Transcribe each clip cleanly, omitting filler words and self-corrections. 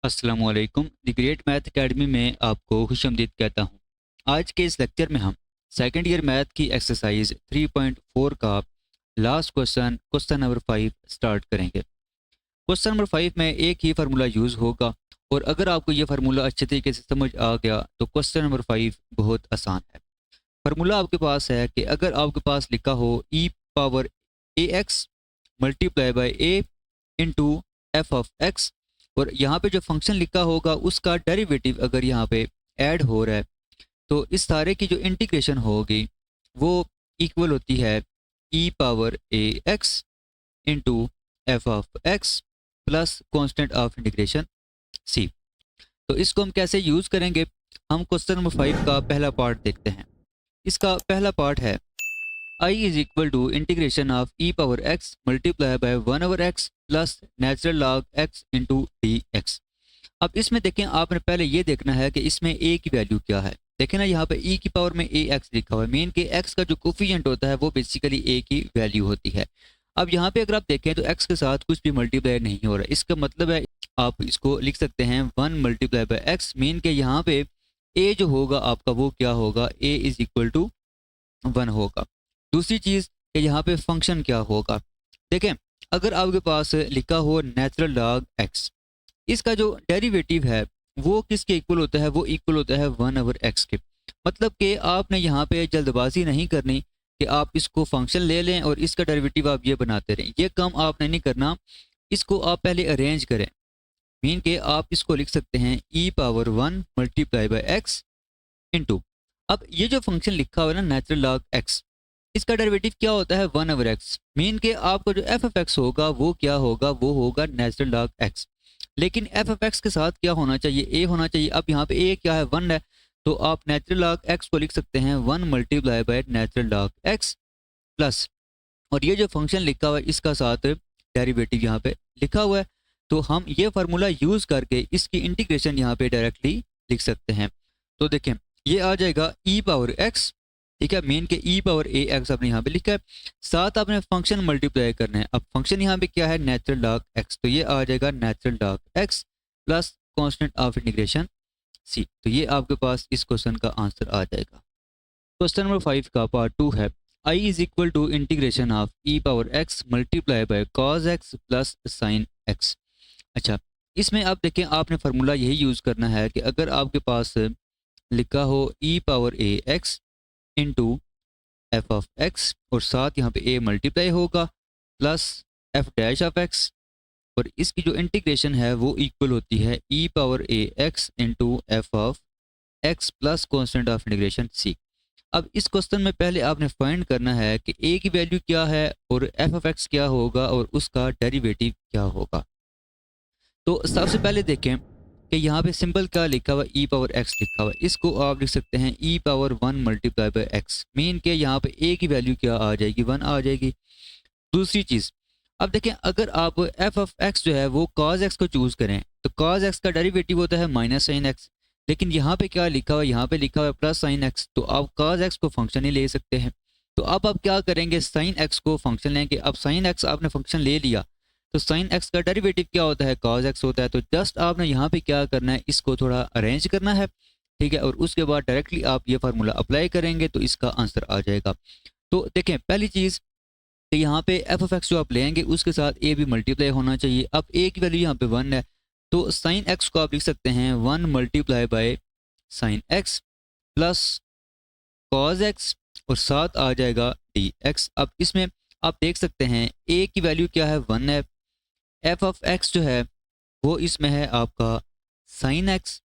अस्सलामुअलैकुम the great math academy में आपको खुशामदीद कहता हूँ। आज के इस लेक्चर में हम सेकंड ईयर मैथ की एक्सरसाइज 3.4 का last question question number 5 start करेंगे। क्वेश्चन नंबर 5 में एक ही फार्मूला यूज़ होगा और अगर आपको ये फार्मूला अच्छे तरीके से समझ आ गया तो क्वेश्चन नंबर 5 बहुत आसान है। फार्मूला आपके पास है कि अगर आपके पास लिखा हो e power a x multiply by a into f of x और यहाँ पे जो फंक्शन लिखा होगा उसका डेरिवेटिव अगर यहाँ पे ऐड हो रहा है तो इस सारे की जो इंटीग्रेशन होगी वो इक्वल होती है e power a x into f of x plus constant of integration c. तो इसको हम कैसे यूज़ करेंगे, हम क्वेश्चन नंबर 5 का पहला पार्ट देखते हैं। इसका पहला पार्ट है I is equal to integration of e power x multiply by 1/x plus natural log x into d x. अब इसमें देखें, आपने पहले ये देखना है कि इसमें a की वैल्यू क्या है। देखें ना, यहाँ पे e की पावर में ए एक्स लिखा हुआ है, मीन के x का जो कोफिशिएंट होता है वो बेसिकली a की वैल्यू होती है। अब यहाँ पे अगर आप देखें तो x के साथ कुछ भी मल्टीप्लाई नहीं हो रहा है, इसका मतलब है आप इसको लिख सकते हैं 1 मल्टीप्लाई बाय एक्स, मीन के यहाँ पे a जो होगा आपका वो क्या होगा, a इज इक्वल टू 1 होगा। दूसरी चीज़ कि यहाँ पे फंक्शन क्या होगा, देखें अगर आपके पास लिखा हो नेचुरल लॉग x, इसका जो डेरिवेटिव है वो किसके इक्वल होता है, वो इक्वल होता है 1/x के। मतलब कि आपने यहाँ पे जल्दबाजी नहीं करनी कि आप इसको फंक्शन ले लें और इसका डेरिवेटिव आप ये बनाते रहें, ये काम आपने नहीं करना। इसको आप पहले अरेंज करें, मीन के आप इसको लिख सकते हैं e power 1 multiply by x into, अब ये जो फंक्शन लिखा हुआ है ना नेचुरल लॉग x, इसका डेरिवेटिव क्या होता है 1/x, मीन के आपको जो एफ एफ एक्स होगा वो क्या होगा, वो होगा नेचुरल लॉग x। लेकिन एफ एफ एक्स के साथ क्या होना चाहिए, a होना चाहिए। अब यहाँ पे a क्या है, 1 है, तो आप नेचुरल लॉग x को लिख सकते हैं 1 multiply by natural log x plus, और ये जो फंक्शन लिखा हुआ है इसका साथ डेरिवेटिव यहाँ पे लिखा हुआ है। तो हम ये फार्मूला यूज़ करके इसकी इंटीग्रेशन यहाँ पे डायरेक्टली लिख सकते हैं। तो देखें ये आ जाएगा ई पावर एक्स, ठीक है, मेन के ई पावर ए एक्स आपने यहाँ पे लिखा है, साथ आपने फंक्शन मल्टीप्लाई करना है। अब फंक्शन यहाँ पे क्या है, नेचुरल लॉग एक्स, तो ये आ जाएगा natural log x plus constant of integration c. तो ये आपके पास इस क्वेश्चन का आंसर आ जाएगा। क्वेश्चन नंबर 5 का पार्ट 2 है I is equal to integration of e power x multiply by cos x plus sine x. अच्छा, इसमें आप देखें आपने फार्मूला यही यूज़ करना है कि अगर आपके पास लिखा हो e power a x into f of x और साथ यहाँ पे ए मल्टीप्लाई होगा plus f dash of x, और इसकी जो इंटीग्रेशन है वो इक्वल होती है e power a x into f of x plus constant of integration c. अब इस क्वेश्चन में पहले आपने फाइंड करना है कि ए की वैल्यू क्या है और एफ ऑफ एक्स क्या होगा और उसका डेरिवेटिव क्या होगा। तो सबसे पहले देखें कि यहाँ पे सिंपल क्या लिखा हुआ, ई पावर एक्स लिखा हुआ है, इसको आप लिख सकते हैं e power 1 multiply by x, mean के यहाँ पे ए की वैल्यू क्या आ जाएगी, 1 आ जाएगी। दूसरी चीज़, अब देखें अगर आप एफ ऑफ एक्स जो है वो कॉज एक्स को चूज़ करें तो कॉज एक्स का डेरिवेटिव होता है माइनस साइन एक्स, लेकिन यहाँ पे क्या लिखा हुआ है, यहाँ पे लिखा हुआ है प्लस साइन एक्स, तो आप कॉज एक्स को फंक्शन ही ले सकते हैं। तो अब आप क्या करेंगे, साइन एक्स को फंक्शन लेंगे। अब साइन एक्स आपने फंक्शन ले लिया तो साइन एक्स का डेरिवेटिव क्या होता है, कॉज एक्स होता है। तो जस्ट आपने यहाँ पे क्या करना है, इसको थोड़ा अरेंज करना है, ठीक है, और उसके बाद डायरेक्टली आप ये फार्मूला अप्लाई करेंगे तो इसका आंसर आ जाएगा। तो देखें पहली चीज़ तो यहाँ पे एफ ऑफ एक्स जो आप लेंगे उसके साथ ए भी मल्टीप्लाई होना चाहिए। अब ए की वैल्यू यहाँ पे 1 है तो साइन एक्स को आप लिख सकते हैं 1 multiply by sine x plus cos x और साथ आ जाएगा डी एक्स। अब इसमें आप देख सकते हैं ए की वैल्यू क्या है, 1 है, एफ ऑफ एक्स जो है वो इसमें है आपका साइन एक्स,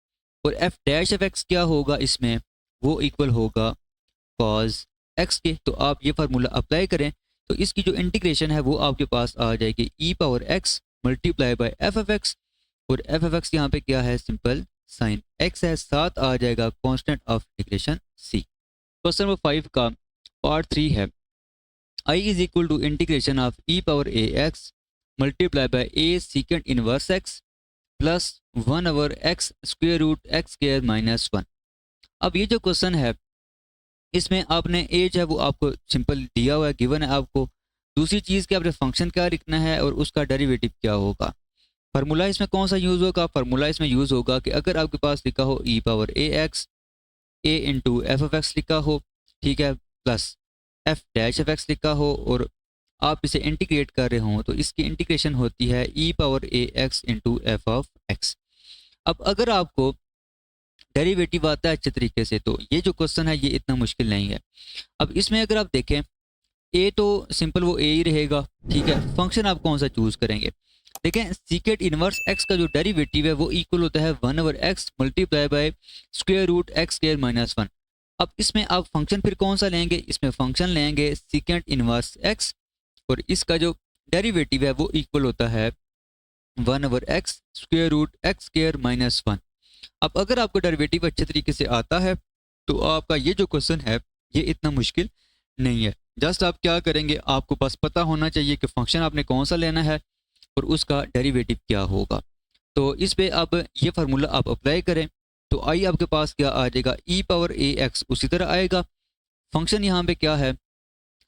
और एफ डैश ऑफ एक्स क्या होगा इसमें, वो इक्वल होगा कॉज एक्स के। तो आप ये फार्मूला अप्लाई करें तो इसकी जो इंटीग्रेशन है वो आपके पास आ जाएगी e power x multiply by f of x, और एफ ऑफ एक्स यहाँ पे क्या है, सिंपल साइन एक्स है, साथ आ जाएगा constant of integration c. Question number 5 का पार्ट 3 है I is equal to integration of e power a x multiply by a secant inverse x plus 1/x square root x square minus 1। अब ये जो question है इसमें आपने ए जो है वो आपको सिंपल दिया हुआ है, गिवन है आपको। दूसरी चीज़ कि आपने फंक्शन क्या लिखना है और उसका डेरिवेटिव क्या होगा। फार्मूला इसमें कौन सा यूज़ होगा? फार्मूला इसमें यूज़ होगा कि अगर आपके पास लिखा हो e power a x a into f of x लिखा हो, ठीक है, plus f dash f x लिखा हो और आप इसे इंटीग्रेट कर रहे हो, तो इसकी इंटीग्रेशन होती है e power a x into f of x. अब अगर आपको डेरिवेटिव आता है अच्छे तरीके से तो ये जो क्वेश्चन है ये इतना मुश्किल नहीं है। अब इसमें अगर आप देखें ए तो सिंपल वो ए ही रहेगा, ठीक है। फंक्शन आप कौन सा चूज करेंगे? देखें सीकेट इनवर्स एक्स का जो डेरिवेटिव है वो इक्वल होता है 1/x multiply by square root x square minus 1। अब इसमें आप फंक्शन फिर कौन सा लेंगे? इसमें फंक्शन लेंगे सीकेंट इनवर्स एक्स और इसका जो डेरिवेटिव है वो इक्वल होता है 1/x square root x square minus 1। अब अगर आपको डेरिवेटिव अच्छे तरीके से आता है तो आपका ये जो क्वेश्चन है ये इतना मुश्किल नहीं है। जस्ट आप क्या करेंगे, आपको बस पता होना चाहिए कि फंक्शन आपने कौन सा लेना है और उसका डेरिवेटिव क्या होगा। तो इस पे अब ये फार्मूला आप अप्लाई करें तो आई आपके पास क्या आ जाएगा? ई पावर ए एक्स उसी तरह आएगा। फंक्शन यहाँ पे क्या है?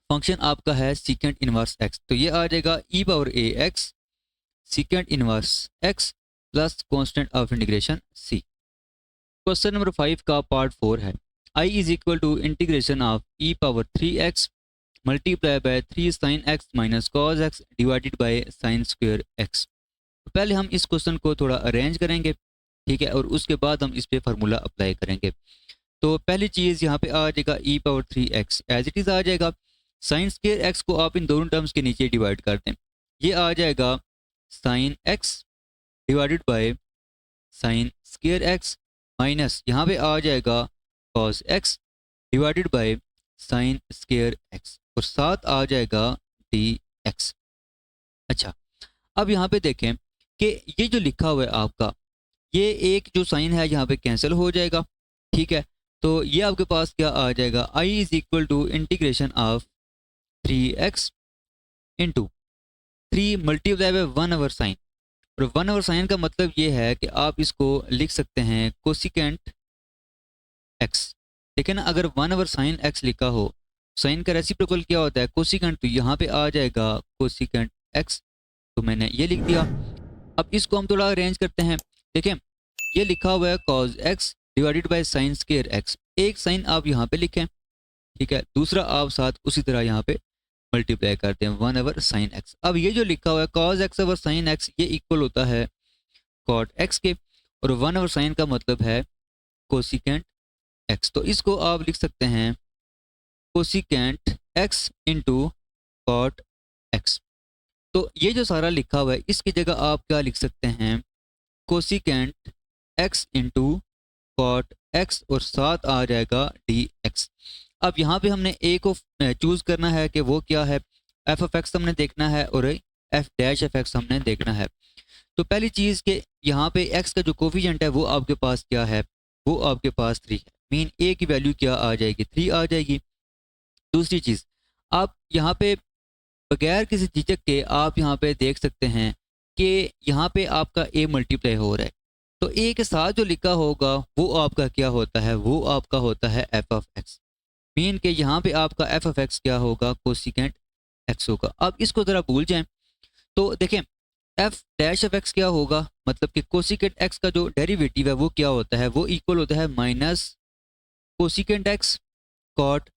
फंक्शन आपका है सीकेंट इनवर्स एक्स, तो ये आ जाएगा e power a x secant inverse x plus constant of integration c. Question number 5 का पार्ट 4 है I is equal to integration of e power 3x multiply by 3 sine x minus cos x divided by sine square x. पहले हम इस question को थोड़ा arrange करेंगे, ठीक है, और उसके बाद हम इस पे फार्मूला अप्लाई करेंगे। तो पहली चीज़ यहाँ पे आ जाएगा e power 3x as it is आ जाएगा। साइन स्क्वायर एक्स को आप इन दोनों टर्म्स के नीचे डिवाइड कर दें, ये आ जाएगा sign x divided by sine square x minus यहाँ पे आ जाएगा cos x divided by sine square x और साथ आ जाएगा डी एक्स। अच्छा, अब यहाँ पे देखें कि ये जो लिखा हुआ है आपका ये एक जो साइन है यहाँ पे कैंसिल हो जाएगा, ठीक है। तो ये आपके पास क्या आ जाएगा? I is equal to integration of 3x into 3 multiply by 1/sin और 1/sin का मतलब ये है कि आप इसको लिख सकते हैं कोसिकेंट एक्स। देखिए ना, अगर 1/sin x लिखा हो, साइन का रेसिप्रोकल क्या होता है? कोसिकेंट, तो यहाँ पे आ जाएगा कोसिकेंट x, तो मैंने ये लिख दिया। अब इसको हम थोड़ा अरेंज करते हैं। देखें ये लिखा हुआ है cos x divided by sine square x. एक साइन आप यहाँ पे लिखें, ठीक है, दूसरा आप साथ उसी तरह यहाँ पे मल्टीप्लाई करते हैं 1/sin x। अब ये जो लिखा हुआ है cos x/sin x ये इक्वल होता है cot x के और 1/sin का मतलब है कोसिकेंट x, तो इसको आप लिख सकते हैं cosecant x into cot x. तो ये जो सारा लिखा हुआ है इसकी जगह आप क्या लिख सकते हैं? Cosecant x into cot x और साथ आ जाएगा डी एक्स। अब यहाँ पे हमने ए को चूज करना है कि वो क्या है, एफ ऑफ एक्स हमने देखना है और एफ डैश एफ एक्स हमने देखना है। तो पहली चीज़ कि यहाँ पे एक्स का जो कोफिशिएंट है वो आपके पास क्या है? वो आपके पास 3 है, मीन ए की वैल्यू क्या आ जाएगी? 3 आ जाएगी। दूसरी चीज़, आप यहाँ पे बगैर किसी झिझक के आप यहाँ पे देख सकते हैं कि यहाँ पे आपका ए मल्टीप्लाई हो रहा है, तो ए के साथ जो लिखा होगा वो आपका क्या होता है? वो आपका होता है एफ ऑफ एक्स, मीन के यहाँ पे आपका एफ ऑफ एक्स क्या होगा? कोसिकेंट एक्स होगा। अब इसको ज़रा भूल जाएं तो देखें एफ डैश ऑफ एक्स क्या होगा? मतलब कि कोसिकेंट एक्स का जो डेरिवेटिव है वो क्या होता है? वो इक्वल होता है minus cosecant x cot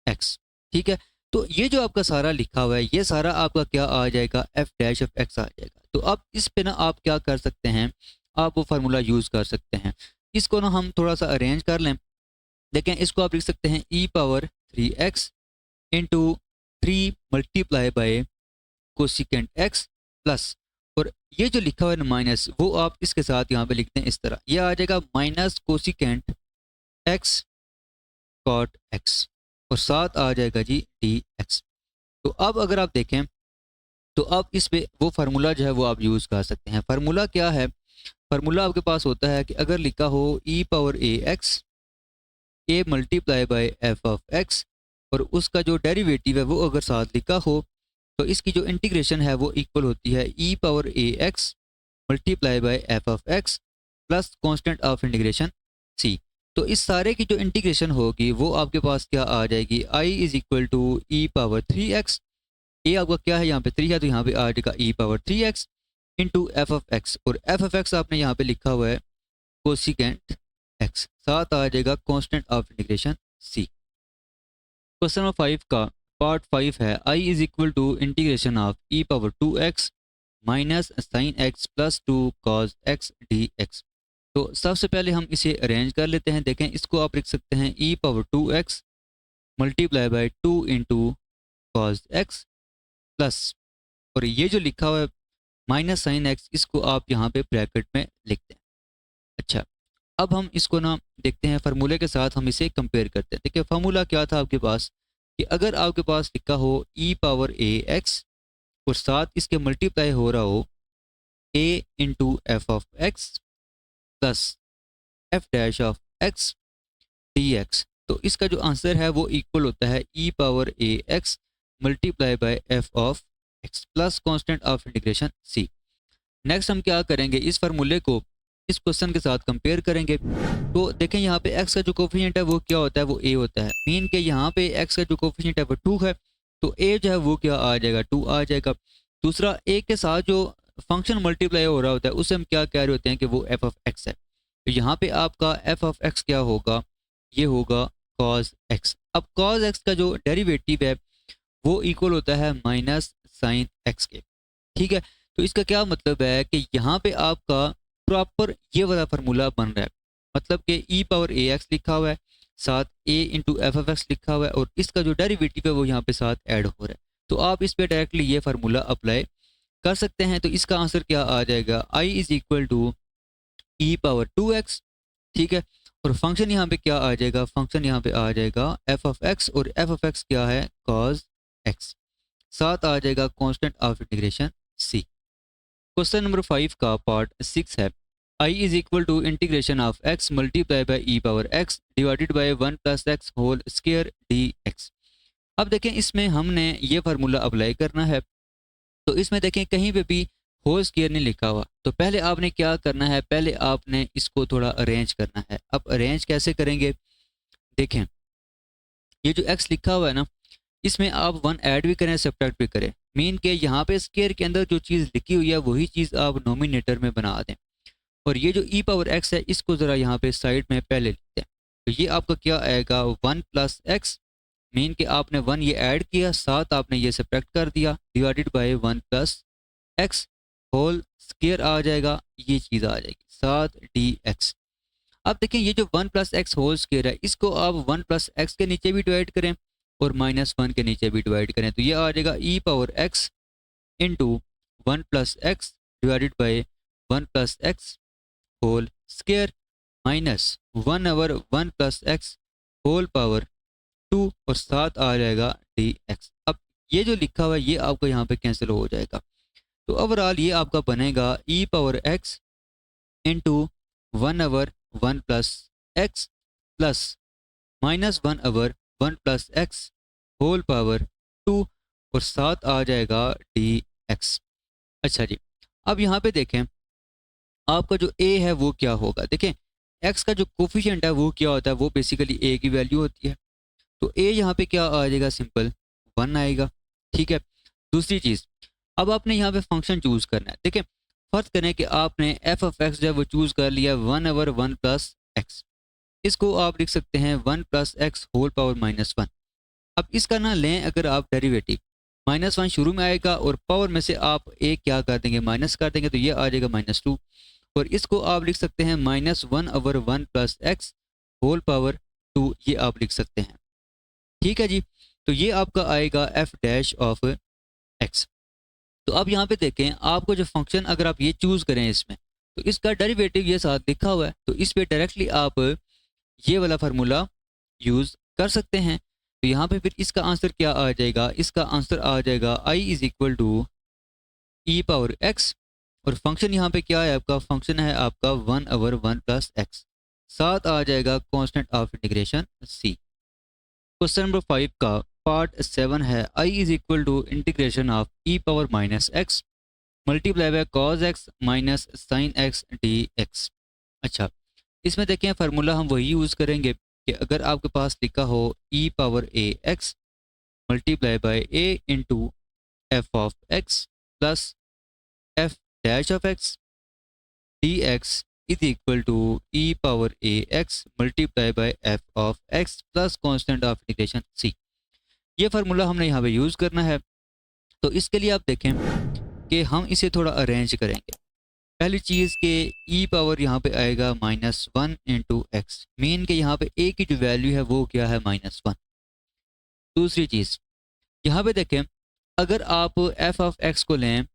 x, ठीक है। तो ये जो आपका सारा लिखा हुआ है ये सारा आपका क्या आ जाएगा? एफ डैश ऑफ एक्स आ जाएगा। तो अब इस पे ना आप क्या कर सकते हैं? आप वो फार्मूला यूज़ कर सकते हैं। इसको ना हम थोड़ा सा अरेंज कर लें। देखें इसको आप लिख सकते हैं e power 3x into 3 multiply by cosecant x plus, और ये जो लिखा हुआ है माइनस वो आप इसके साथ यहाँ पे लिखते हैं इस तरह, ये आ जाएगा minus cosecant x cot x और साथ आ जाएगा जी डी एक्स। तो अब अगर आप देखें तो अब इस पे वो फार्मूला जो है वो आप यूज़ कर सकते हैं। फार्मूला क्या है? फार्मूला आपके पास होता है कि अगर लिखा हो e power a x a multiply by f of x और उसका जो डेरिवेटिव है वो अगर साथ लिखा हो तो इसकी जो इंटीग्रेशन है वो इक्वल होती है e power a x multiply by f of x plus constant of integration c. तो इस सारे की जो इंटीग्रेशन होगी वो आपके पास क्या आ जाएगी? I is equal to e power 3x। A आपका क्या है? यहाँ पे 3 है तो यहाँ पे आ जाएगा e power 3x into f of x, और एफ ऑफ एक्स आपने यहाँ पे लिखा हुआ है कोसिकेंट एक्स, साथ आ जाएगा constant of integration c. Question number 5 का पार्ट 5 है I is equal to integration of e power 2x minus sine x plus 2 cos x d x. तो सबसे पहले हम इसे अरेंज कर लेते हैं। देखें, इसको आप लिख सकते हैं e power 2x multiply by 2 into cos x plus, और ये जो लिखा हुआ है माइनस साइन एक्स, इसको आप यहाँ पे ब्रैकेट में लिखते हैं। अच्छा, अब हम इसको ना देखते हैं फार्मूले के साथ, हम इसे कंपेयर करते हैं। देखिए फार्मूला क्या था आपके पास, कि अगर आपके पास लिखा हो ई पावर ए एक्स और साथ इसके मल्टीप्लाई हो रहा हो a into f of x plus f dash of x d x, तो इसका जो आंसर है वो इक्वल होता है e power a x multiply by f of x plus constant of integration c. Next हम क्या करेंगे, इस फार्मूले को इस क्वेश्चन के साथ कंपेयर करेंगे। तो देखें यहाँ पे x का जो कोफिशिएंट है वो क्या होता है, वो a होता है। मीन के यहाँ पे x का जो कोफिशिएंट है वो 2 है, तो a जो है वो क्या आ जाएगा, 2 आ जाएगा। दूसरा a के साथ जो फंक्शन मल्टीप्लाई हो रहा होता है उससे हम क्या कह रहे होते हैं कि वो f ऑफ x है। तो यहाँ पे आपका f ऑफ x क्या होगा, ये होगा cos x। अब cos x का जो डेरिवेटिव है वो इक्वल होता है माइनस साइन x के। ठीक है, तो इसका क्या मतलब है कि यहाँ पे आपका प्रॉपर ये वाला फार्मूला बन रहा है, मतलब कि ई पावर ए एक्स लिखा हुआ है, साथ ए इंटू एफ एफ एक्स लिखा हुआ है, और इसका जो डेरिवेटिव है वो यहाँ पे साथ ऐड हो रहा है। तो आप इस पे डायरेक्टली ये फार्मूला अप्लाई कर सकते हैं। तो इसका आंसर क्या आ जाएगा, I is equal to e power 2x। ठीक है, और फंक्शन यहाँ पे क्या आ जाएगा, फंक्शन यहाँ पे आ जाएगा एफ ऑफ एक्स, और एफ ऑफ एक्स क्या है, कॉज एक्स, साथ आ जाएगा constant of integration c. Question number 5 का पार्ट 6 है I is equal to integration of x multiply by e power x divided by 1 plus x whole square d x. अब देखें इसमें हमने ये फार्मूला अप्लाई करना है, तो इसमें देखें कहीं पे भी होल स्क्वायर नहीं लिखा हुआ। तो पहले आपने क्या करना है, पहले आपने इसको थोड़ा अरेंज करना है। अब अरेंज कैसे करेंगे, देखें ये जो एक्स लिखा हुआ है ना, इसमें आप 1 ऐड भी करें सब्ट्रैक्ट भी करें। मीन के यहाँ पे स्क्वायर के अंदर जो चीज़ लिखी हुई है वही चीज़ आप नोमिनेटर में बना दें, और ये जो ई पावर एक्स है इसको ज़रा यहाँ पे साइड में पहले लिखते हैं। तो ये आपका क्या आएगा, 1 प्लस एक्स, मीन के आपने 1 ये ऐड किया, साथ आपने ये सब्ट्रैक्ट कर दिया, divided by 1 plus x whole square आ जाएगा, ये चीज़ आ जाएगी, साथ डी एक्स। अब देखें ये जो 1 प्लस एक्स होल स्क्वायर है इसको आप 1 प्लस एक्स के नीचे भी डिवाइड करें और -1 के नीचे भी डिवाइड करें, तो ये आ जाएगा e power x into 1 plus x divided by 1 plus x whole square minus 1 over 1 plus x whole power 2, और साथ आ जाएगा डी एक्स। अब ये जो लिखा हुआ है ये आपको यहाँ पे कैंसिल हो जाएगा, तो ओवरऑल ये आपका बनेगा e power x into 1 over 1 plus x plus -1 over 1 plus x whole power 2, और साथ आ जाएगा डी एक्स। अच्छा जी, अब यहाँ पे देखें आपका जो ए है वो क्या होगा। देखें एक्स का जो कोफिशिएंट है वो क्या होता है, वो बेसिकली ए की वैल्यू होती है, तो ए यहाँ पे क्या आ जाएगा, सिंपल 1 आएगा। ठीक है, दूसरी चीज़, अब आपने यहाँ पे फंक्शन चूज़ करना है। देखें फर्ज करें कि आपने एफ ऑफ एक्स जो है वो चूज़ कर लिया 1 ओवर 1 प्लस एक्स, इसको आप लिख सकते हैं 1 प्लस एक्स होल पावर -1। अब इसका ना लें अगर आप डेरिवेटिव, -1 शुरू में आएगा और पावर में से आप एक क्या कर देंगे, माइनस कर देंगे, तो ये आ जाएगा -2, और इसको आप लिख सकते हैं -1 over 1 plus x whole power 2, ये आप लिख सकते हैं। ठीक है जी, तो ये आपका आएगा एफ डैश ऑफ एक्स। तो अब यहाँ पे देखें आपको जो फंक्शन अगर आप ये चूज़ करें इसमें, तो इसका डेरिवेटिव ये साथ लिखा हुआ है, तो इस पे डायरेक्टली आप ये वाला फार्मूला यूज़ कर सकते हैं। तो यहाँ पे फिर इसका आंसर क्या आ जाएगा, इसका आंसर आ जाएगा I is equal to e power x, और फंक्शन यहाँ पे क्या है आपका, फंक्शन है आपका 1 ओवर 1 प्लस एक्स, साथ आ जाएगा constant of integration c. Question number 5 का पार्ट 7 है I is equal to integration of e power -x multiply by cos x minus sine x d x. अच्छा, इसमें देखें फार्मूला हम वही यूज़ करेंगे कि अगर आपके पास लिखा हो e power a x multiply by a into f of x plus f dash of x d x is equal to e power a x multiply by f of x plus constant of integration c. ये formula हमने यहाँ पे use करना है। तो इसके लिए आप देखें कि हम इसे थोड़ा अरेंज करेंगे। पहली चीज़ के ई पावर यहाँ पे आएगा -1 इंटू एक्स, मीन के यहाँ पे ए की जो वैल्यू है वो क्या है -1। दूसरी चीज़ यहाँ पे देखें, अगर आप एफ ऑफ एक्स को लें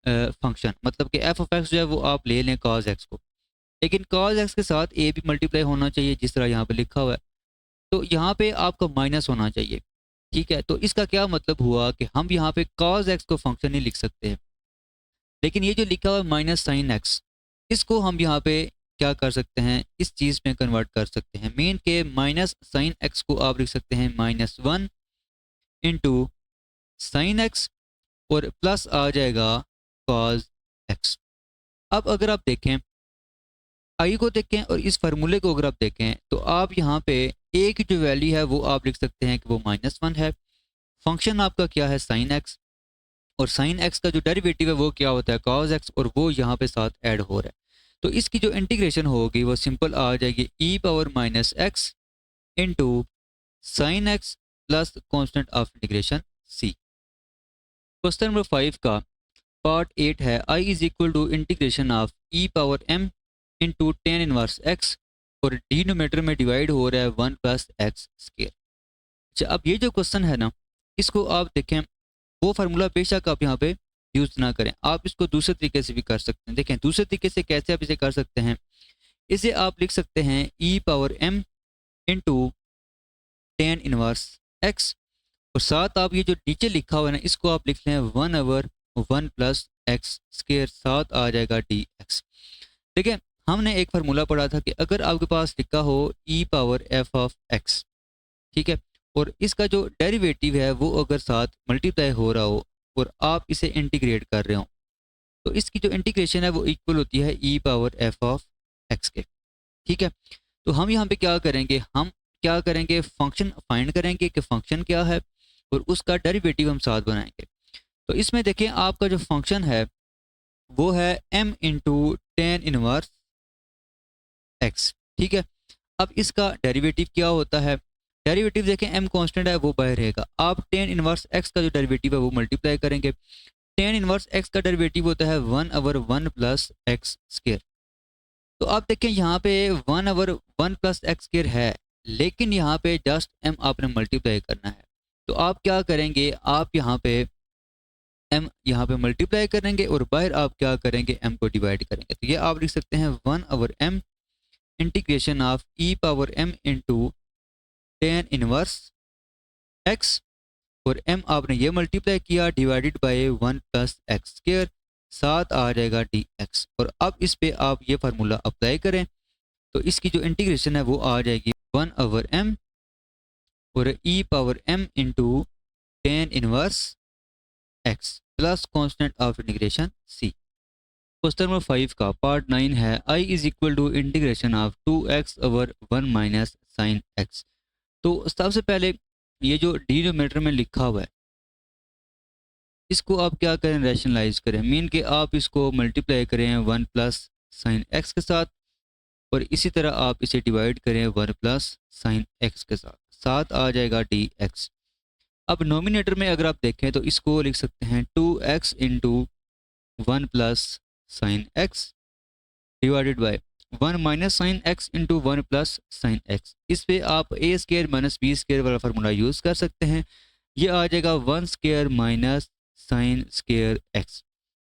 फंक्शन, मतलब कि एफ ऑफ एक्स जो है वो आप ले लें कॉज एक्स को, लेकिन कॉज एक्स के साथ ए भी मल्टीप्लाई होना चाहिए जिस तरह यहाँ पे लिखा हुआ है। तो यहाँ पे आपका माइनस होना चाहिए, ठीक है। तो इसका क्या मतलब हुआ कि हम यहाँ पे कॉज एक्स को फंक्शन नहीं लिख सकते हैं, लेकिन ये जो लिखा हुआ है माइनस साइन एक्स, इसको हम यहाँ पे क्या कर सकते हैं, इस चीज़ में कन्वर्ट कर सकते हैं। मीन के माइनस साइन एक्स को आप लिख सकते हैं -1 इंटू साइन एक्स और प्लस आ जाएगा कॉज एक्स। अब अगर आप देखें आई को देखें और इस फार्मूले को अगर आप देखें तो आप यहाँ पे ए की जो वैल्यू है वो आप लिख सकते हैं कि वो -1 है। फंक्शन आपका क्या है साइन एक्स, और साइन एक्स का जो डेरिवेटिव है वो क्या होता है कॉज एक्स, और वो यहाँ पे साथ ऐड हो रहा है। तो इसकी जो इंटीग्रेशन होगी वो सिंपल आ जाएगी e power -x into sine x plus constant of integration c. Question number 5 का पार्ट 8 है I is equal to integration of e power m into tan inverse x, और डिनोमीटर में डिवाइड हो रहा है 1 प्लस एक्स स्क्वायर। अच्छा, अब ये जो क्वेश्चन है ना, इसको आप देखें, वो फार्मूला बेशक आप यहाँ पे यूज़ ना करें, आप इसको दूसरे तरीके से भी कर सकते हैं। देखें दूसरे तरीके से कैसे आप इसे कर सकते हैं, इसे आप लिख सकते हैं e power m into tan inverse x, और साथ आप ये जो नीचे लिखा हुआ है ना, इसको आप लिख लें 1/1 प्लस एक्स स्क्वायर, साथ आ जाएगा डी एक्स। देखिए हमने एक फार्मूला पढ़ा था कि अगर आपके पास लिखा हो e power F of x, ठीक है, और इसका जो डेरिवेटिव है वो अगर साथ मल्टीप्लाई हो रहा हो और आप इसे इंटीग्रेट कर रहे हो, तो इसकी जो इंटीग्रेशन है वो इक्वल होती है e power F of x के, ठीक है। तो हम यहाँ पे क्या करेंगे, हम क्या करेंगे, फंक्शन फाइंड करेंगे कि फंक्शन क्या है और उसका डेरिवेटिव हम साथ बनाएंगे। तो इसमें देखें आपका जो फंक्शन है वो है m into tan inverse x, ठीक है। अब इसका डेरिवेटिव क्या होता है, डेरिवेटिव देखें m कांस्टेंट है वो बाहर रहेगा, आप टेन इनवर्स x का जो डेरिवेटिव है वो मल्टीप्लाई करेंगे। टेन इनवर्स x का डेरिवेटिव होता है 1/1 प्लस एक्स स्क्वायर। तो आप देखें यहाँ पे 1/1 प्लस एक्स स्क्वायर है, लेकिन यहाँ पे जस्ट m आपने मल्टीप्लाई करना है। तो आप क्या करेंगे, आप यहाँ पे m यहाँ पे मल्टीप्लाई करेंगे और बाहर आप क्या करेंगे, m को डिवाइड करेंगे। तो ये आप लिख सकते हैं 1/m integration of e power m into tan inverse x, और m आपने ये मल्टीप्लाई किया divided by 1 plus x square, साथ आ जाएगा डी एक्स। और अब इस पे आप ये फार्मूला अप्लाई करें तो इसकी जो इंटीग्रेशन है वो आ जाएगी 1/m और e power m into tan inverse x plus constant of integration c. Question number 5 का पार्ट 9 है I is equal to integration of 2x/1 minus sine x. तो सबसे पहले ये जो डिनोमिनेटर में लिखा हुआ है इसको आप क्या करें, रैशनलाइज करें, मीन कि आप इसको मल्टीप्लाई करें 1 प्लस साइन एक्स के साथ, और इसी तरह आप इसे डिवाइड करें 1 प्लस साइन एक्स के साथ, साथ आ जाएगा डी एक्स। अब नोमिनेटर में अगर आप देखें तो इसको लिख सकते हैं 2x into 1 plus sine x divided by 1 minus sine x into 1 plus sine x. इस पे आप ए स्क्वायर माइनस बी स्क्वायर वाला फार्मूला यूज़ कर सकते हैं। ये आ जाएगा 1 square minus sign square x,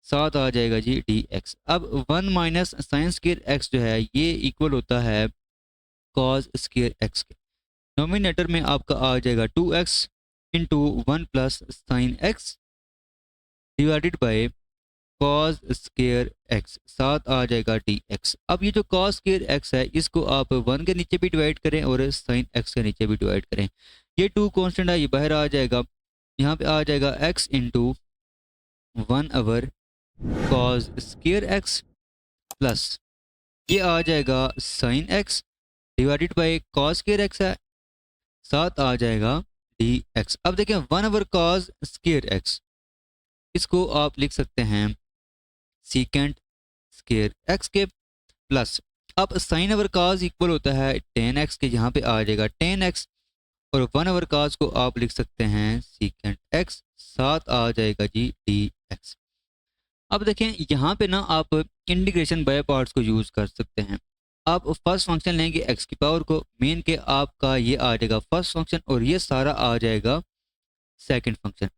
साथ आ जाएगा जी डी एक्स। अब 1 माइनस साइन स्क्वायर एक्स जो है ये इक्वल होता है कॉज स्क्वायर एक्स के। नोमिनेटर में आपका आ जाएगा 2x into 1 plus sine x divided bye cause square x, साथ आ जाएगा डी एक्स। अब ये जो कॉज स्क्वायर एक्स है इसको आप 1 के नीचे भी डिवाइड करें और साइन एक्स के नीचे भी डिवाइड करें। ये 2 कांस्टेंट है, ये बाहर आ जाएगा, यहाँ पे आ जाएगा x into 1/, cause square x plus ये आ जाएगा sign x divided bye cause square x है, साथ आ जाएगा डी एक्स। अब देखें 1/, कॉज स्क्वायर एक्स, इसको आप लिख सकते हैं सीकेंट स्केयर एक्स के प्लस, अब साइन ओवर काज इक्वल होता है टेन एक्स के, यहाँ पे आ जाएगा टेन एक्स और 1 ओवर काज को आप लिख सकते हैं सीकेंट एक्स, साथ आ जाएगा जी डी एक्स। अब देखें यहाँ पे ना आप इंटीग्रेशन बाय पार्ट्स को यूज़ कर सकते हैं। आप फर्स्ट फंक्शन लेंगे एक्स की पावर को, मेन के आपका ये आ जाएगा फर्स्ट फंक्शन और ये सारा आ जाएगा सेकंड फंक्शन।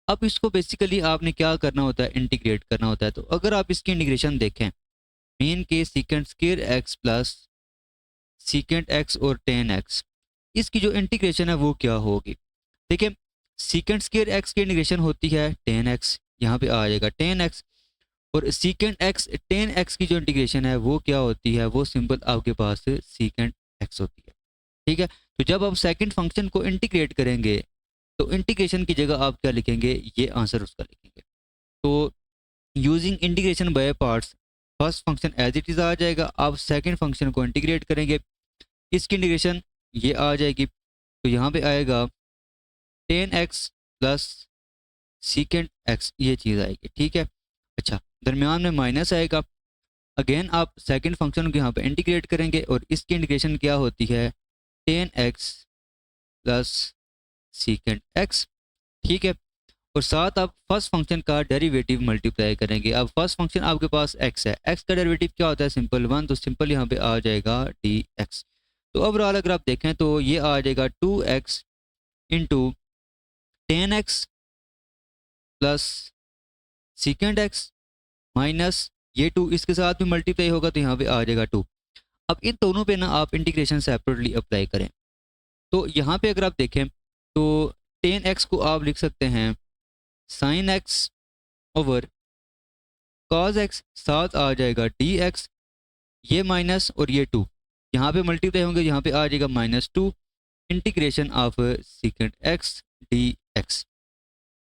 अब इसको बेसिकली आपने क्या करना होता है, इंटीग्रेट करना होता है। तो अगर आप इसकी इंटीग्रेशन देखें, मेन के secant square x plus secant x और टेन एक्स, इसकी जो इंटीग्रेशन है वो क्या होगी। देखिए सीकेंट स्क्वायर एक्स की इंटीग्रेशन होती है टेन एक्स, यहाँ पे आ जाएगा टेन एक्स, और सीकेंट एक्स टेन एक्स की जो इंटीग्रेशन है वो क्या होती है, वो सिंपल आपके पास सीकेंट एक्स होती है। ठीक है, तो जब आप सेकंड फंक्शन को इंटीग्रेट करेंगे तो इंटीग्रेशन की जगह आप क्या लिखेंगे, ये आंसर उसका लिखेंगे। तो using integration by parts, first function as it is आ जाएगा, आप सेकंड फंक्शन को इंटीग्रेट करेंगे, इसकी इंटीग्रेशन ये आ जाएगी, तो यहाँ पे आएगा ten x plus secant x, ये चीज़ आएगी। ठीक है, अच्छा दरमियान में माइनस आएगा, अगेन आप सेकंड फंक्शन को यहाँ पे इंटीग्रेट करेंगे और इसकी इंटीग्रेशन क्या होती है, ten x plus secant x. ठीक है, और साथ आप फर्स्ट फंक्शन का डेरिवेटिव मल्टीप्लाई करेंगे। अब फर्स्ट फंक्शन आपके पास एक्स है, एक्स का डेरिवेटिव क्या होता है, सिंपल वन, तो सिंपल यहाँ पे आ जाएगा डी एक्स। तो ओवरऑल अगर आप देखें तो ये आ जाएगा two x into tan x plus secant x minus ये टू इसके साथ भी मल्टीप्लाई होगा तो यहाँ पे आ जाएगा टू। अब इन दोनों पे ना आप इंटीग्रेशन सेपरेटली अप्लाई करें। तो यहाँ पे अगर आप देखें तो टेन एक्स को आप लिख सकते हैं sine x over cause x, साथ आ जाएगा डी एक्स, ये माइनस और ये टू यहाँ पे मल्टीप्लाई होंगे, यहाँ पे आ जाएगा minus two integration of secant x d x.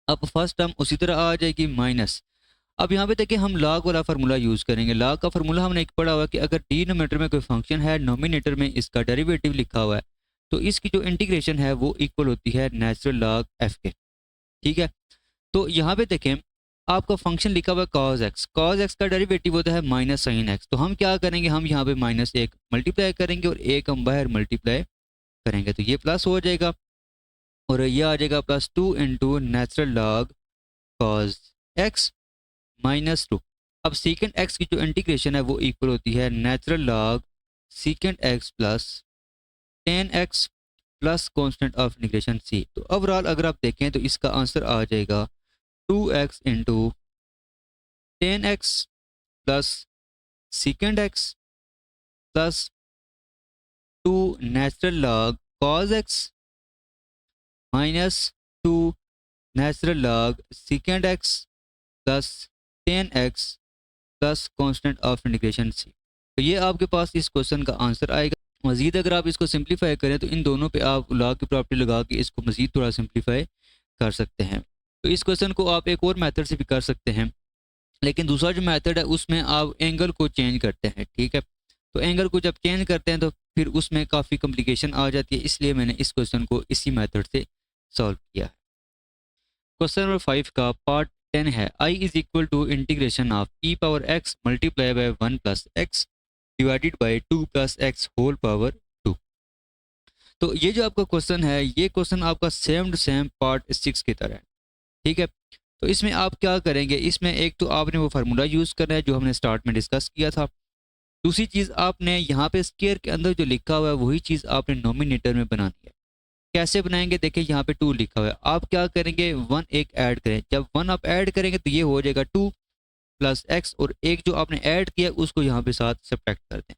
अब फर्स्ट टर्म उसी तरह आ जाएगी माइनस। अब यहाँ पे देखिए हम लॉग वाला फार्मूला यूज़ करेंगे। लॉग का फार्मूला हमने एक पढ़ा हुआ है कि अगर डिनोमिनेटर में कोई फंक्शन है, नोमिनेटर में इसका डेरिवेटिव लिखा हुआ है, तो इसकी जो इंटीग्रेशन है वो इक्वल होती है नेचुरल लॉग एफ के। ठीक है, तो यहाँ पे देखें आपका फंक्शन लिखा हुआ है कॉज एक्स का डेरिवेटिव होता है माइनस साइन एक्स। तो हम क्या करेंगे, हम यहाँ पे माइनस एक मल्टीप्लाई करेंगे और एक हम बाहर मल्टीप्लाई करेंगे, तो ये प्लस हो जाएगा और ये आ जाएगा plus two into natural log cos x minus two. अब सीकेंट एक्स की जो इंटीग्रेशन है वो इक्वल होती है natural log secant x plus tan x plus constant of integration c. तो ओवरऑल अगर आप देखें तो इसका आंसर आ जाएगा two x into tan x plus secant x plus two natural log cos x minus two natural log secant x plus tan x plus constant of integration c. तो ये आपके पास इस क्वेश्चन का आंसर आएगा। मज़ीद अगर आप इसको सिंप्लीफाई करें तो इन दोनों पे आप लॉग की प्रॉपर्टी लगा के इसको मज़ीद थोड़ा सिंप्लीफाई कर सकते हैं। तो इस क्वेश्चन को आप एक और मेथड से भी कर सकते हैं, लेकिन दूसरा जो मेथड है उसमें आप एंगल को चेंज करते हैं। ठीक है, तो एंगल को जब चेंज करते हैं तो फिर उसमें काफ़ी कॉम्प्लिकेशन आ जाती है, इसलिए मैंने इस क्वेश्चन को इसी मेथड से सॉल्व किया है। क्वेश्चन नंबर 5 का पार्ट 10 है, i is equal to integration of e power x multiply by 1 plus x divided by 2 plus x whole power 2। तो ये जो आपका क्वेश्चन है, ये क्वेश्चन आपका सेम टू सेम पार्ट 6 की तरह है। ठीक है, तो इसमें आप क्या करेंगे, इसमें एक तो आपने वो फार्मूला यूज़ करना है जो हमने स्टार्ट में डिस्कस किया था। दूसरी चीज़ आपने यहाँ पे स्क्वायर के अंदर जो लिखा हुआ है वही चीज़ आपने नोमिनेटर में बनानी है। कैसे बनाएंगे, देखिए यहाँ पे 2 लिखा हुआ है, आप क्या करेंगे 1 एक ऐड करें, जब 1 आप ऐड करेंगे तो ये हो जाएगा 2 प्लस एक्स, और एक जो आपने ऐड किया उसको यहाँ पे साथ सब्ट्रैक्ट कर दें,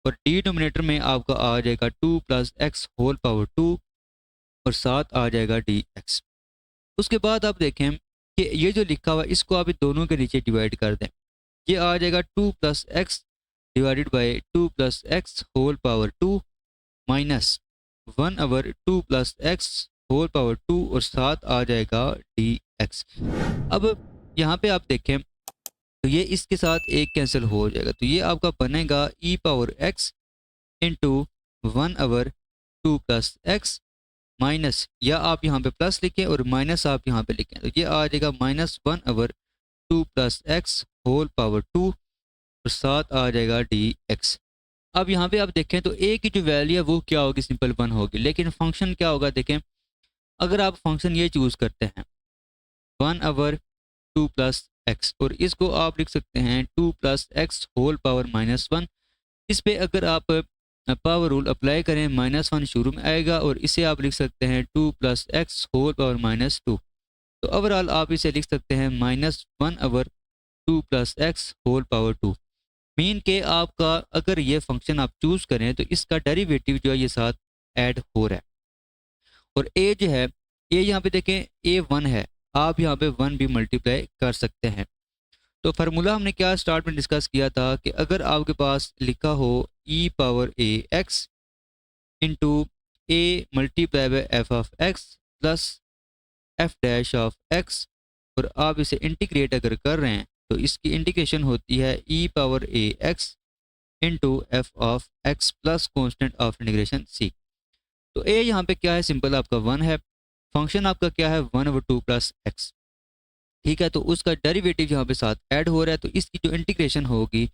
और डिनोमिनेटर में आपका आ जाएगा 2 प्लस एक्स होल पावर 2 और साथ आ जाएगा डी एक्स। उसके बाद आप देखें कि ये जो लिखा हुआ है इसको आप दोनों के नीचे डिवाइड कर दें, ये आ जाएगा 2 plus x divided by 2 plus x whole power 2 minus 1 over 2 plus x whole power 2 और साथ आ जाएगा डी एक्स। अब यहाँ पे आप देखें तो ये इसके साथ एक कैंसिल हो जाएगा, तो ये आपका बनेगा e power x into 1 over 2 plus x minus, या आप यहाँ पे प्लस लिखें और माइनस आप यहाँ पे लिखें, तो ये आ जाएगा minus 1 over 2 plus x whole power 2 और साथ आ जाएगा डी एक्स। अब यहाँ पे आप देखें तो ए की जो वैल्यू है वो क्या होगी, सिंपल 1 होगी, लेकिन फंक्शन क्या होगा देखें, अगर आप फंक्शन ये चूज़ करते हैं 1/2 प्लस एक्स और इसको आप लिख सकते हैं 2 प्लस एक्स होल पावर -1। इस पे अगर आप पावर रूल अप्लाई करें -1 शुरू में आएगा और इसे आप लिख सकते हैं 2 प्लस एक्स होल पावर -2। तो ओवरऑल आप इसे लिख सकते हैं -1/2 plus x whole power 2। Mean के आपका अगर ये फंक्शन आप चूज़ करें तो इसका डेरिवेटिव जो है ये साथ ऐड हो रहा है। और ए जो है, ए यहाँ पे देखें ए 1 है, आप यहाँ पे 1 भी मल्टीप्लाई कर सकते हैं। तो फार्मूला हमने क्या स्टार्ट में डिस्कस किया था कि अगर आपके पास लिखा हो e power a x into a multiply by f of x plus f dash of x और आप इसे इंटीग्रेट अगर कर रहे हैं तो इसकी इंटीग्रेशन होती है e power a x into f of x plus constant of integration c. तो ए यहाँ पे क्या है, सिंपल आपका 1 है, फंक्शन आपका क्या है 1/2 प्लस एक्स, ठीक है। तो उसका डेरिवेटिव यहाँ पे साथ ऐड हो रहा है, तो इसकी जो इंटीग्रेशन होगी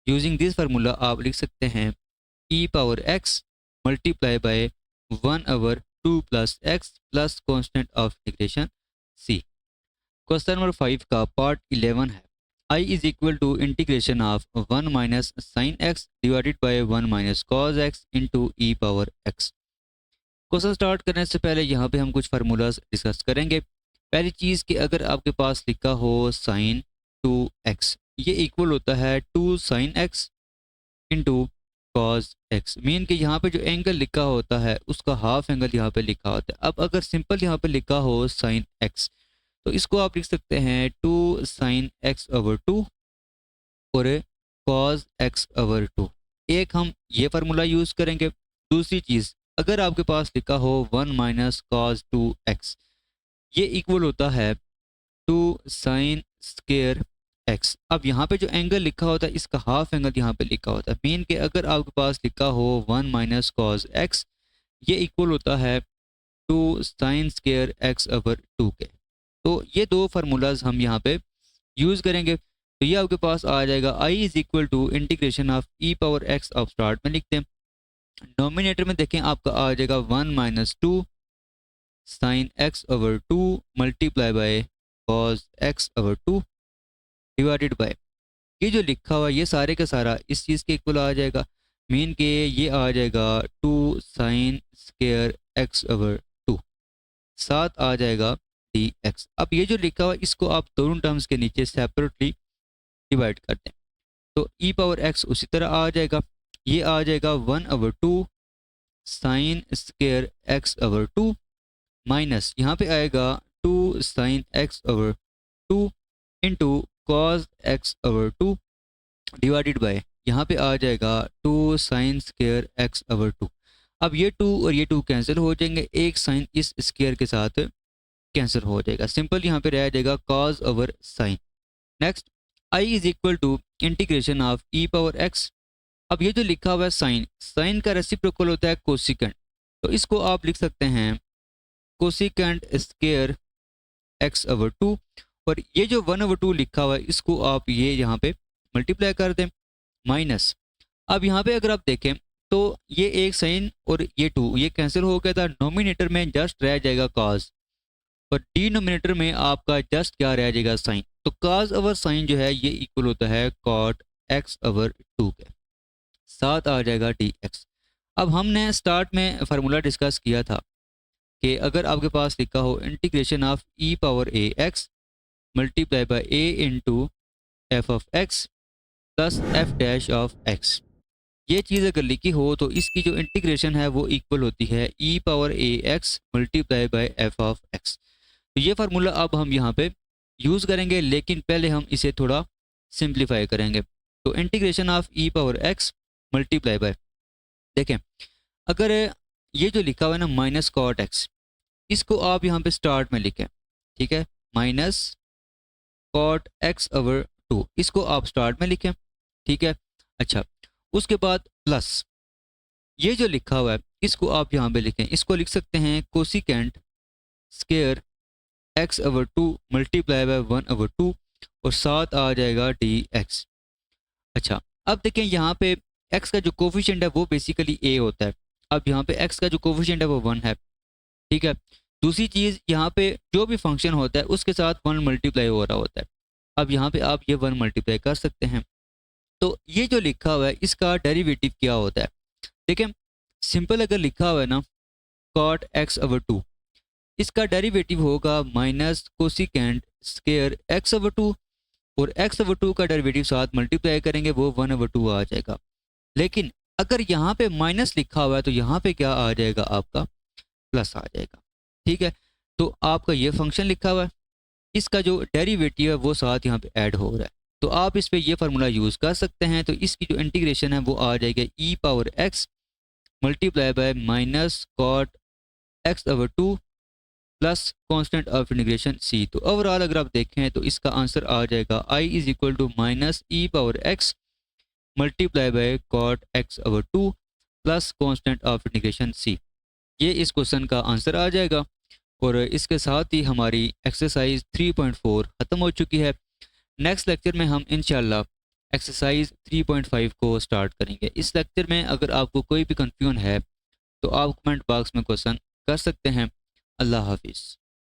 यूजिंग दिस फार्मूला आप लिख सकते हैं e power x multiply by 1/2 plus x plus constant of integration c. Question number 5 का पार्ट 11 है, I is equal to integration of 1 minus sine x divided by 1 minus cos x into e power x. Question start करने से पहले यहाँ पे हम कुछ formulas discuss करेंगे। पहली चीज़ कि अगर आपके पास लिखा हो साइन 2x, ये इक्वल होता है 2 sine x into cos x. Mean कि यहाँ पे जो एंगल लिखा होता है उसका हाफ एंगल यहाँ पे लिखा होता है। अब अगर सिंपल यहाँ पे लिखा हो साइन एक्स तो इसको आप लिख सकते हैं 2 साइन x/2 और कॉज x/2। एक हम ये फार्मूला यूज़ करेंगे। दूसरी चीज़, अगर आपके पास लिखा हो 1 माइनस कॉज 2x, ये इक्वल होता है 2 साइन स्क्वायर एक्स। अब यहाँ पे जो एंगल लिखा होता है इसका हाफ एंगल यहाँ पे लिखा होता है। मीन कि अगर आपके पास लिखा हो 1 माइनस कॉज एक्स, ये इक्वल होता है 2 साइन स्क्वायर x/2 के। तो ये दो फार्मूलाज हम यहाँ पे यूज़ करेंगे। तो ये आपके पास आ जाएगा I is equal to integration of e power x. आप स्टार्ट में लिखते हैं, डोमिनेटर में देखें आपका आ जाएगा 1 minus 2 sine x/2 multiply by cos x/2 divided by, ये जो लिखा हुआ है ये सारे का सारा इस चीज़ के इक्वल आ जाएगा। मीन के ये आ जाएगा 2 साइन स्क्वायर x/2 साथ आ जाएगा डी एक्स। अब ये जो लिखा हुआ है इसको आप दोनों टर्म्स के नीचे सेपरेटली डिवाइड करते हैं तो ई पावर एक्स उसी तरह आ जाएगा, ये आ जाएगा 1/2 साइन स्क्वायर x/2 माइनस यहाँ पे आएगा 2 sine x/2 into cos x/2 divided by, यहाँ पे आ जाएगा 2 साइन स्क्वायर x/2। अब ये 2 और ये 2 कैंसिल हो जाएंगे, एक साइन इस स्क्वायर के साथ कैंसिल हो जाएगा, सिंपल यहाँ पे रह जाएगा cos over sine. Next, I is equal to integration of e power x. अब ये जो लिखा हुआ है साइन, साइन का रेसिप्रोकल होता है कोसिकेंट, तो इसको आप लिख सकते हैं कोसिकेंट स्क्वायर x/2 और ये जो 1/2 लिखा हुआ है इसको आप ये यहाँ पे मल्टीप्लाई कर दें माइनस। अब यहाँ पे अगर आप देखें तो ये एक साइन और ये 2 ये कैंसिल हो गया था, नोमिनेटर में जस्ट रह जाएगा कॉज और डिनोमिनेटर में आपका जस्ट क्या रह जाएगा साइन। तो कॉज ओवर साइन जो है ये इक्वल होता है कॉट x/2 के, साथ आ जाएगा डी एक्स। अब हमने स्टार्ट में फार्मूला डिस्कस किया था कि अगर आपके पास लिखा हो integration of e power a x multiply by a into f of x plus f dash of x, ये चीज़ अगर लिखी हो तो इसकी जो इंटीग्रेशन है वो इक्वल होती है e power a x multiply by f of x. तो ये फार्मूला अब हम यहाँ पे यूज़ करेंगे, लेकिन पहले हम इसे थोड़ा सिंप्लीफाई करेंगे। तो integration of e power x multiply bye, देखें अगर ये जो लिखा हुआ है ना माइनस कॉट एक्स, इसको आप यहाँ पे स्टार्ट में लिखें, ठीक है, माइनस कॉट x/2 इसको आप स्टार्ट में लिखें, ठीक है। अच्छा, उसके बाद प्लस ये जो लिखा हुआ है इसको आप यहाँ पे लिखें, इसको लिख सकते हैं cosecant square x/2 multiply by 1/2 और साथ आ जाएगा dx। अच्छा, अब देखें यहाँ पे x का जो कोफिशिएंट है वो बेसिकली a होता है। अब यहाँ पे x का जो कोफिशिएंट है वो 1 है, ठीक है। दूसरी चीज़, यहाँ पे जो भी फंक्शन होता है उसके साथ 1 मल्टीप्लाई हो रहा होता है। अब यहाँ पे आप ये 1 मल्टीप्लाई कर सकते हैं। तो ये जो लिखा हुआ है इसका डेरिवेटिव क्या होता है? देखिए, सिंपल अगर लिखा हुआ है ना cot x/2, इसका डेरिवेटिव होगा माइनस कोसिकेंट स्क्वायर x/2, और x/2 का डेरिवेटिव साथ मल्टीप्लाई करेंगे वो 1/2 आ जाएगा। लेकिन अगर यहाँ पे माइनस लिखा हुआ है तो यहाँ पे क्या आ जाएगा, आपका प्लस आ जाएगा, ठीक है। तो आपका ये फंक्शन लिखा हुआ है, इसका जो डेरिवेटिव है वो साथ यहाँ पे ऐड हो रहा है। तो आप इस पे ये फार्मूला यूज़ कर सकते हैं। तो इसकी जो इंटीग्रेशन है वो आ जाएगा e⁻x multiply by minus cot x/2 plus constant of integration c। तो ओवरऑल अगर आप देखें तो इसका आंसर आ जाएगा i = minus e⁻x multiply by cot x/2 plus constant of integration c। ये इस क्वेश्चन का आंसर आ जाएगा। और इसके साथ ही हमारी एक्सरसाइज 3.4 ख़त्म हो चुकी है। नेक्स्ट लेक्चर में हम इंशाल्लाह एक्सरसाइज 3.5 को स्टार्ट करेंगे। इस लेक्चर में अगर आपको कोई भी कंफ्यूजन है तो आप कमेंट बॉक्स में क्वेश्चन कर सकते हैं। अल्लाह हाफिज़।